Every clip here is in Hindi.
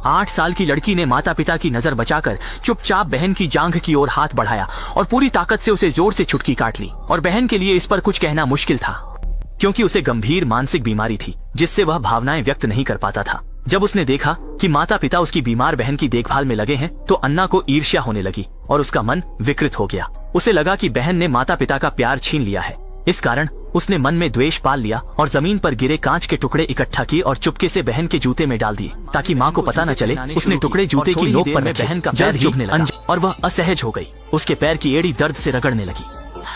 8 साल की लड़की ने माता पिता की नजर बचाकर चुपचाप बहन की जांघ की ओर हाथ बढ़ाया और पूरी ताकत से उसे जोर से चुटकी काट ली। और बहन के लिए इस पर कुछ कहना मुश्किल था, क्योंकि उसे गंभीर मानसिक बीमारी थी जिससे वह भावनाएं व्यक्त नहीं कर पाता था। जब उसने देखा कि माता पिता उसकी बीमार बहन की देखभाल में लगे हैं, तो अन्ना को ईर्ष्या होने लगी और उसका मन विकृत हो गया। उसे लगा कि बहन ने माता पिता का प्यार छीन लिया है। इस कारण उसने मन में द्वेष पाल लिया और जमीन पर गिरे कांच के टुकड़े इकट्ठा किए और चुपके से बहन के जूते में डाल दिए ताकि माँ को पता न चले। उसने टुकड़े जूते की नोक पर बहन का पैर चुभने लगा और वह असहज हो गई। उसके पैर की एड़ी दर्द से रगड़ने लगी,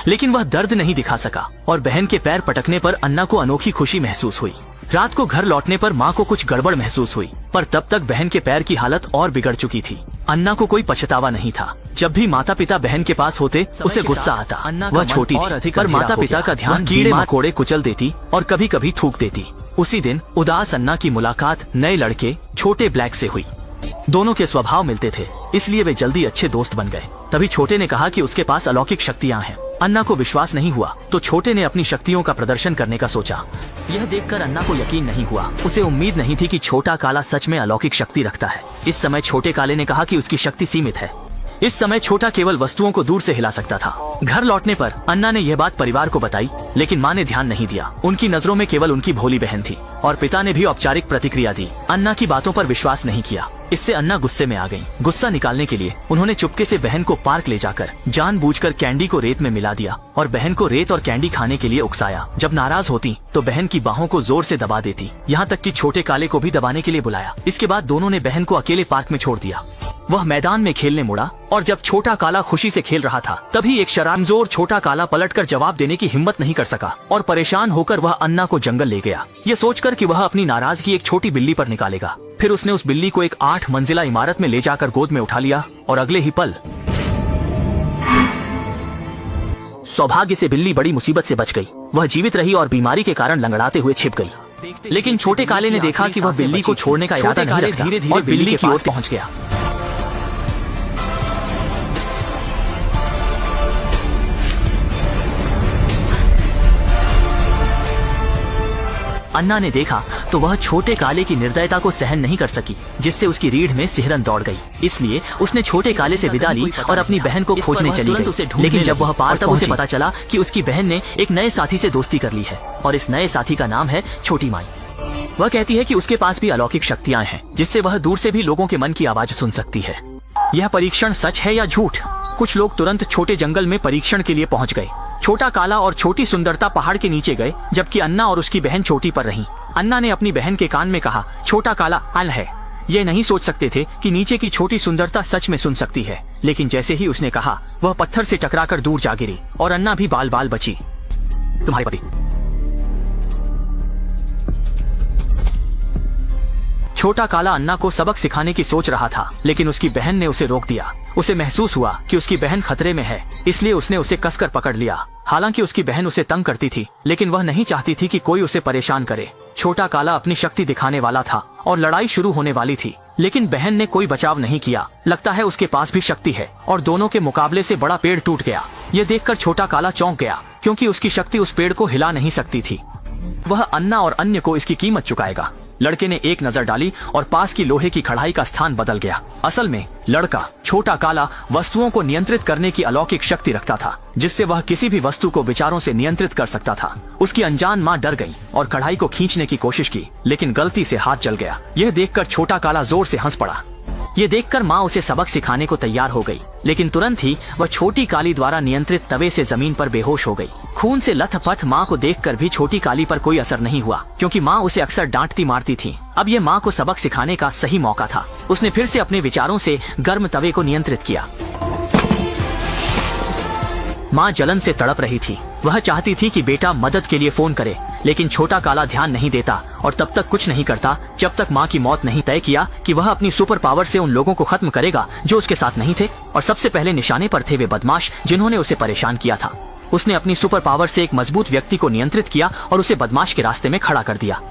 लेकिन वह दर्द नहीं दिखा सका और बहन के पैर पटकने पर अन्ना को अनोखी खुशी महसूस हुई। रात को घर लौटने पर माँ को कुछ गड़बड़ महसूस हुई, पर तब तक बहन के पैर की हालत और बिगड़ चुकी थी। अन्ना को कोई पछतावा नहीं था। जब भी माता पिता बहन के पास होते उसे गुस्सा आता। वह छोटी थी, पर माता पिता का ध्यान कीड़े मकोड़े कुचल देती और कभी कभी थूक देती। उसी दिन उदास अन्ना की मुलाकात नए लड़के छोटे ब्लैक से हुई। दोनों के स्वभाव मिलते थे, इसलिए वे जल्दी अच्छे दोस्त बन गए। तभी छोटे ने कहा कि उसके पास अलौकिक शक्तियां हैं। अन्ना को विश्वास नहीं हुआ, तो छोटे ने अपनी शक्तियों का प्रदर्शन करने का सोचा। यह देखकर अन्ना को यकीन नहीं हुआ। उसे उम्मीद नहीं थी कि छोटा काला सच में अलौकिक शक्ति रखता है। इस समय छोटे काले ने कहा कि उसकी शक्ति सीमित है। इस समय छोटा केवल वस्तुओं को दूर से हिला सकता था। घर लौटने पर अन्ना ने यह बात परिवार को बताई, लेकिन माँ ने ध्यान नहीं दिया। उनकी नजरों में केवल उनकी भोली बहन थी और पिता ने भी औपचारिक प्रतिक्रिया दी। अन्ना की बातों पर विश्वास नहीं किया। इससे अन्ना गुस्से में आ गई। गुस्सा निकालने के लिए उन्होंने चुपके से बहन को पार्क ले जाकर जानबूझकर कैंडी को रेत में मिला दिया और बहन को रेत और कैंडी खाने के लिए उकसाया। जब नाराज होती तो बहन की बाहों को जोर से दबा देती, यहाँ तक कि छोटे काले को भी दबाने के लिए बुलाया। इसके बाद दोनों ने बहन को अकेले पार्क में छोड़ दिया। वह मैदान में खेलने मुड़ा और जब छोटा काला खुशी से खेल रहा था, तभी एक शरारतमोर छोटा काला पलटकर जवाब देने की हिम्मत नहीं कर सका और परेशान होकर वह अन्ना को जंगल ले गया, ये सोचकर कि वह अपनी नाराजगी एक छोटी बिल्ली पर निकालेगा। फिर उसने उस बिल्ली को एक 8 मंजिला इमारत में ले जाकर गोद में उठा लिया और अगले ही पल सौभाग्य से बिल्ली बड़ी मुसीबत से बच गई। वह जीवित रही और बीमारी के कारण लंगड़ाते हुए छिप गई। लेकिन छोटे काले ने देखा कि वह बिल्ली को छोड़ने का इरादा नहीं रखता और बिल्ली की ओर पहुंच गया। अन्ना ने देखा तो वह छोटे काले की निर्दयता को सहन नहीं कर सकी, जिससे उसकी रीढ़ में सिहरन दौड़ गई। इसलिए उसने छोटे काले से विदा ली और अपनी बहन को खोजने चली गई। लेकिन जब वह पार तब उसे पता चला कि उसकी बहन ने एक नए साथी से दोस्ती कर ली है और इस नए साथी का नाम है छोटी माई। वह कहती है कि उसके पास भी अलौकिक शक्तियां हैं, जिससे वह दूर से भी लोगों के मन की आवाज सुन सकती है। यह परीक्षण सच है या झूठ? कुछ लोग तुरंत छोटे जंगल में परीक्षण के लिए पहुँच गए। छोटा काला और छोटी सुंदरता पहाड़ के नीचे गए, जबकि अन्ना और उसकी बहन चोटी पर रहीं। अन्ना ने अपनी बहन के कान में कहा, छोटा काला अन है। ये नहीं सोच सकते थे कि नीचे की छोटी सुंदरता सच में सुन सकती है, लेकिन जैसे ही उसने कहा, वह पत्थर से टकराकर दूर जा गिरी और अन्ना भी बाल बाल बची। तुम्हारे पति। छोटा काला अन्ना को सबक सिखाने की सोच रहा था, लेकिन उसकी बहन ने उसे रोक दिया। उसे महसूस हुआ कि उसकी बहन खतरे में है, इसलिए उसने उसे कसकर पकड़ लिया। हालांकि उसकी बहन उसे तंग करती थी, लेकिन वह नहीं चाहती थी कि कोई उसे परेशान करे। छोटा काला अपनी शक्ति दिखाने वाला था और लड़ाई शुरू होने वाली थी, लेकिन बहन ने कोई बचाव नहीं किया। लगता है उसके पास भी शक्ति है और दोनों के मुकाबले से बड़ा पेड़ टूट गया। ये देखकर छोटा काला चौंक गया, क्योंकि उसकी शक्ति उस पेड़ को हिला नहीं सकती थी। वह अन्ना और अन्य को इसकी कीमत चुकाएगा। लड़के ने एक नजर डाली और पास की लोहे की कढ़ाई का स्थान बदल गया। असल में लड़का छोटा काला वस्तुओं को नियंत्रित करने की अलौकिक शक्ति रखता था, जिससे वह किसी भी वस्तु को विचारों से नियंत्रित कर सकता था। उसकी अनजान माँ डर गई और कढ़ाई को खींचने की कोशिश की, लेकिन गलती से हाथ जल गया। यह देखकर छोटा काला जोर से हंस पड़ा। ये देखकर माँ उसे सबक सिखाने को तैयार हो गई, लेकिन तुरंत ही वह छोटी काली द्वारा नियंत्रित तवे से जमीन पर बेहोश हो गई। खून से लथपथ माँ को देखकर भी छोटी काली पर कोई असर नहीं हुआ, क्योंकि माँ उसे अक्सर डांटती मारती थी। अब ये माँ को सबक सिखाने का सही मौका था। उसने फिर से अपने विचारों से गर्म तवे को नियंत्रित किया। माँ जलन से तड़प रही थी। वह चाहती थी कि बेटा मदद के लिए फोन करे, लेकिन छोटा काला ध्यान नहीं देता और तब तक कुछ नहीं करता जब तक माँ की मौत नहीं तय किया कि वह अपनी सुपर पावर से उन लोगों को खत्म करेगा जो उसके साथ नहीं थे। और सबसे पहले निशाने पर थे वे बदमाश जिन्होंने उसे परेशान किया था। उसने अपनी सुपर पावर से एक मजबूत व्यक्ति को नियंत्रित किया और उसे बदमाश के रास्ते में खड़ा कर दिया।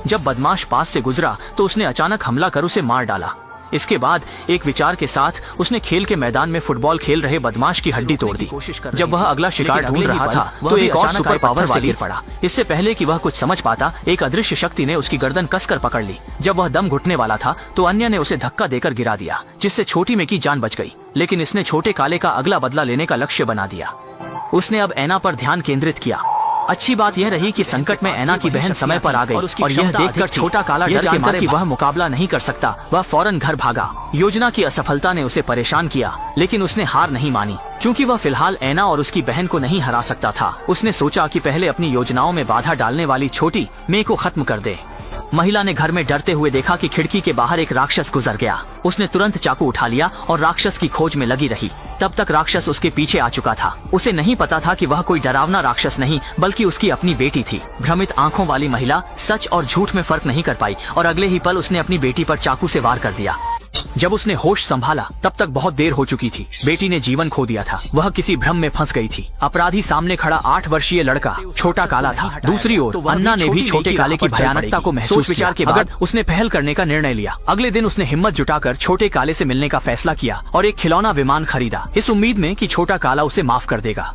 जब बदमाश पास से गुजरा तो उसने अचानक हमला कर उसे मार डाला। इसके बाद एक विचार के साथ उसने खेल के मैदान में फुटबॉल खेल रहे बदमाश की हड्डी तोड़ दी। जब वह अगला शिकार ढूंढ रहा था तो एक और सुपर पावर से गिर पड़ा। इससे पहले कि वह कुछ समझ पाता, एक अदृश्य शक्ति ने उसकी गर्दन कसकर पकड़ ली। जब वह दम घुटने वाला था तो अन्य ने उसे धक्का देकर गिरा दिया, जिससे छोटी में की जान बच गई। लेकिन इसने छोटे काले का अगला बदला लेने का लक्ष्य बना दिया। उसने अब ऐना पर ध्यान केंद्रित किया। अच्छी बात यह रही कि संकट में ऐना की बहन समय पर आ गई और यह देखकर छोटा काला डर के मारे कि वह मुकाबला नहीं कर सकता, वह फौरन घर भागा। योजना की असफलता ने उसे परेशान किया, लेकिन उसने हार नहीं मानी। क्योंकि वह फिलहाल ऐना और उसकी बहन को नहीं हरा सकता था, उसने सोचा कि पहले अपनी योजनाओं में बाधा डालने वाली छोटी मे को खत्म कर दे। महिला ने घर में डरते हुए देखा कि खिड़की के बाहर एक राक्षस गुजर गया। उसने तुरंत चाकू उठा लिया और राक्षस की खोज में लगी रही। तब तक राक्षस उसके पीछे आ चुका था। उसे नहीं पता था कि वह कोई डरावना राक्षस नहीं, बल्कि उसकी अपनी बेटी थी। भ्रमित आंखों वाली महिला सच और झूठ में फर्क नहीं कर पाई और अगले ही पल उसने अपनी बेटी पर चाकू से वार कर दिया। जब उसने होश संभाला तब तक बहुत देर हो चुकी थी। बेटी ने जीवन खो दिया था। वह किसी भ्रम में फंस गई थी। अपराधी सामने खड़ा 8 वर्षीय लड़का छोटा काला था। दूसरी ओर अन्ना ने भी छोटे काले की भयानकता को महसूस विचार के बाद उसने पहल करने का निर्णय लिया। अगले दिन उसने हिम्मत जुटाकर छोटे काले से मिलने का फैसला किया और एक खिलौना विमान खरीदा, इस उम्मीद में कि छोटा काला उसे माफ कर देगा।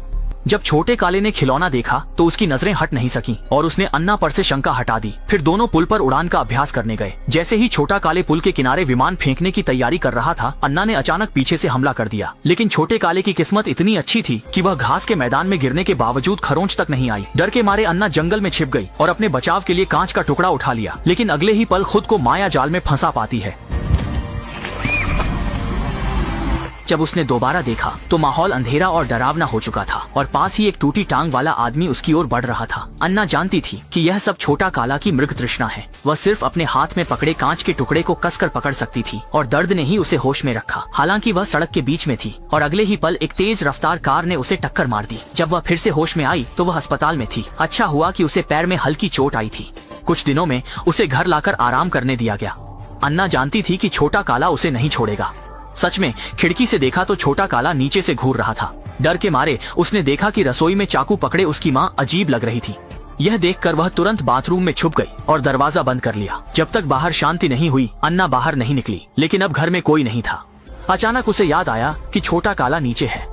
जब छोटे काले ने खिलौना देखा तो उसकी नजरें हट नहीं सकी और उसने अन्ना पर से शंका हटा दी। फिर दोनों पुल पर उड़ान का अभ्यास करने गए। जैसे ही छोटा काले पुल के किनारे विमान फेंकने की तैयारी कर रहा था, अन्ना ने अचानक पीछे से हमला कर दिया। लेकिन छोटे काले की किस्मत इतनी अच्छी थी कि वह घास के मैदान में गिरने के बावजूद खरोंच तक नहीं आई। डर के मारे अन्ना जंगल में छिप गई और अपने बचाव के लिए कांच का टुकड़ा उठा लिया, लेकिन अगले ही पल खुद को माया जाल में फंसा पाती है। जब उसने दोबारा देखा तो माहौल अंधेरा और डरावना हो चुका था और पास ही एक टूटी टांग वाला आदमी उसकी ओर बढ़ रहा था। अन्ना जानती थी कि यह सब छोटा काला की मृग तृष्णा है। वह सिर्फ अपने हाथ में पकड़े कांच के टुकड़े को कसकर पकड़ सकती थी और दर्द ने ही उसे होश में रखा। हालांकि वह सड़क के बीच में थी और अगले ही पल एक तेज रफ्तार कार ने उसे टक्कर मार दी। जब वह फिर से होश में आई तो वह अस्पताल में थी। अच्छा हुआ कि उसे पैर में हल्की चोट आई थी। कुछ दिनों में उसे घर लाकर आराम करने दिया गया। अन्ना जानती थी कि छोटा काला उसे नहीं छोड़ेगा। सच में खिड़की से देखा तो छोटा काला नीचे से घूर रहा था। डर के मारे उसने देखा कि रसोई में चाकू पकड़े उसकी माँ अजीब लग रही थी। यह देखकर वह तुरंत बाथरूम में छुप गई और दरवाजा बंद कर लिया। जब तक बाहर शांति नहीं हुई, अन्ना बाहर नहीं निकली। लेकिन अब घर में कोई नहीं था। अचानक उसे याद आया कि छोटा काला नीचे है।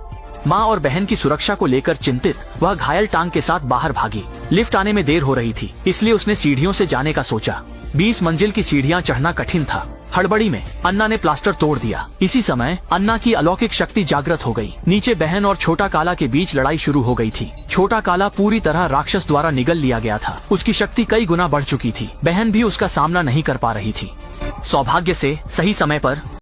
माँ और बहन की सुरक्षा को लेकर चिंतित वह घायल टांग के साथ बाहर भागी। लिफ्ट आने में देर हो रही थी, इसलिए उसने सीढ़ियों से जाने का सोचा। 20 मंजिल की सीढ़ियां चढ़ना कठिन था। हड़बड़ी में अन्ना ने प्लास्टर तोड़ दिया। इसी समय अन्ना की अलौकिक शक्ति जागृत हो गई। नीचे बहन और छोटा काला के बीच लड़ाई शुरू हो गई थी। छोटा काला पूरी तरह राक्षस द्वारा निगल लिया गया था। उसकी शक्ति कई गुना बढ़ चुकी थी। बहन भी उसका सामना नहीं कर पा रही थी। सौभाग्य से सही समय पर